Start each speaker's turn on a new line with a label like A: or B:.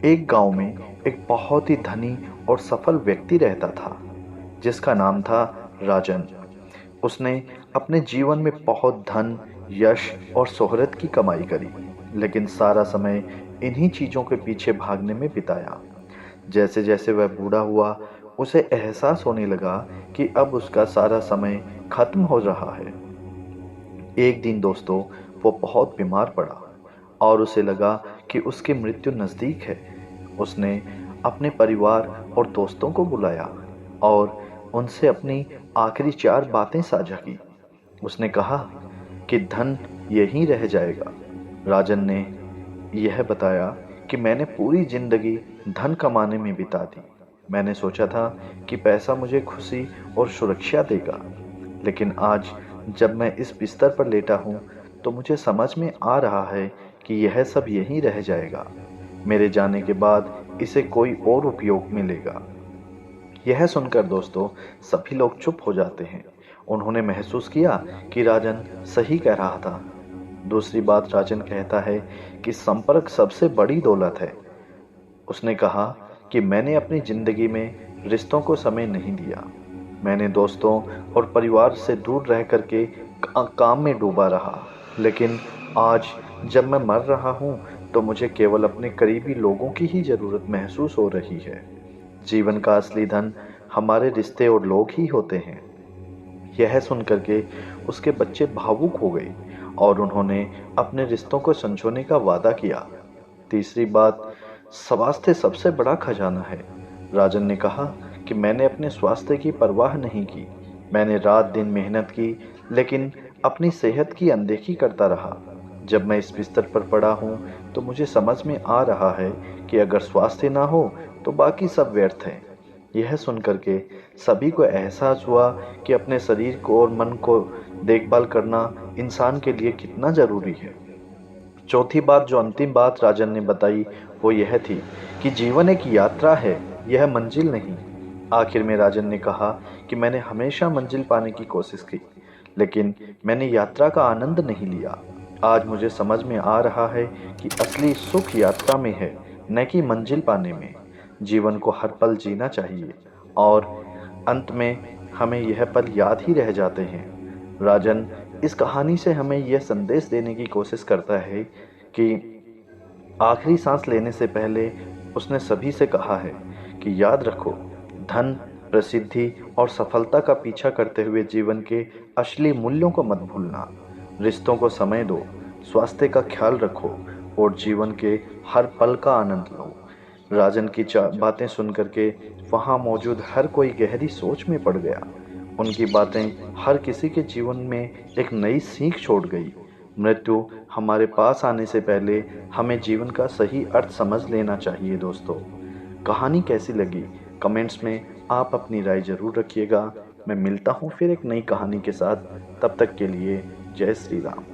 A: एक गांव में एक बहुत ही धनी और सफल व्यक्ति रहता था जिसका नाम था राजन। उसने अपने जीवन में बहुत धन, यश और शोहरत की कमाई करी, लेकिन सारा समय इन्हीं चीजों के पीछे भागने में बिताया। जैसे जैसे वह बूढ़ा हुआ, उसे एहसास होने लगा कि अब उसका सारा समय खत्म हो रहा है। एक दिन दोस्तों, वो बहुत बीमार पड़ा और उसे लगा कि उसकी मृत्यु नज़दीक है। उसने अपने परिवार और दोस्तों को बुलाया और उनसे अपनी आखिरी चार बातें साझा की। उसने कहा कि धन यहीं रह जाएगा। राजन ने यह बताया कि मैंने पूरी जिंदगी धन कमाने में बिता दी। मैंने सोचा था कि पैसा मुझे खुशी और सुरक्षा देगा, लेकिन आज जब मैं इस बिस्तर पर लेटा हूँ तो मुझे समझ में आ रहा है कि यह सब यहीं रह जाएगा। मेरे जाने के बाद इसे कोई और उपयोग मिलेगा। यह सुनकर दोस्तों, सभी लोग चुप हो जाते हैं। उन्होंने महसूस किया कि राजन सही कह रहा था। दूसरी बात, राजन कहता है कि संपर्क सबसे बड़ी दौलत है। उसने कहा कि मैंने अपनी जिंदगी में रिश्तों को समय नहीं दिया। मैंने दोस्तों और परिवार से दूर रह करके काम में डूबा रहा। लेकिन आज जब मैं मर रहा हूँ तो मुझे केवल अपने करीबी लोगों की ही ज़रूरत महसूस हो रही है। जीवन का असली धन हमारे रिश्ते और लोग ही होते हैं। यह सुन करके उसके बच्चे भावुक हो गए और उन्होंने अपने रिश्तों को संजोने का वादा किया। तीसरी बात, स्वास्थ्य सबसे बड़ा खजाना है। राजन ने कहा कि मैंने अपने स्वास्थ्य की परवाह नहीं की। मैंने रात दिन मेहनत की, लेकिन अपनी सेहत की अनदेखी करता रहा। जब मैं इस बिस्तर पर पड़ा हूँ तो मुझे समझ में आ रहा है कि अगर स्वास्थ्य ना हो तो बाकी सब व्यर्थ है। यह सुन करके सभी को एहसास हुआ कि अपने शरीर को और मन को देखभाल करना इंसान के लिए कितना जरूरी है। चौथी बात, जो अंतिम बात राजन ने बताई, वो यह थी कि जीवन एक यात्रा है, यह मंजिल नहीं। आखिर में राजन ने कहा कि मैंने हमेशा मंजिल पाने की कोशिश की, लेकिन मैंने यात्रा का आनंद नहीं लिया। आज मुझे समझ में आ रहा है कि असली सुख यात्रा में है, न कि मंजिल पाने में। जीवन को हर पल जीना चाहिए और अंत में हमें यह पल याद ही रह जाते हैं। राजन इस कहानी से हमें यह संदेश देने की कोशिश करता है कि आखिरी सांस लेने से पहले उसने सभी से कहा है कि याद रखो, धन, प्रसिद्धि और सफलता का पीछा करते हुए जीवन के असली मूल्यों को मत भूलना। रिश्तों को समय दो, स्वास्थ्य का ख्याल रखो और जीवन के हर पल का आनंद लो। राजन की बातें सुन करके वहाँ मौजूद हर कोई गहरी सोच में पड़ गया। उनकी बातें हर किसी के जीवन में एक नई सीख छोड़ गई। मृत्यु हमारे पास आने से पहले हमें जीवन का सही अर्थ समझ लेना चाहिए। दोस्तों, कहानी कैसी लगी कमेंट्स में आप अपनी राय ज़रूर रखिएगा। मैं मिलता हूँ फिर एक नई कहानी के साथ। तब तक के लिए जय श्री राम।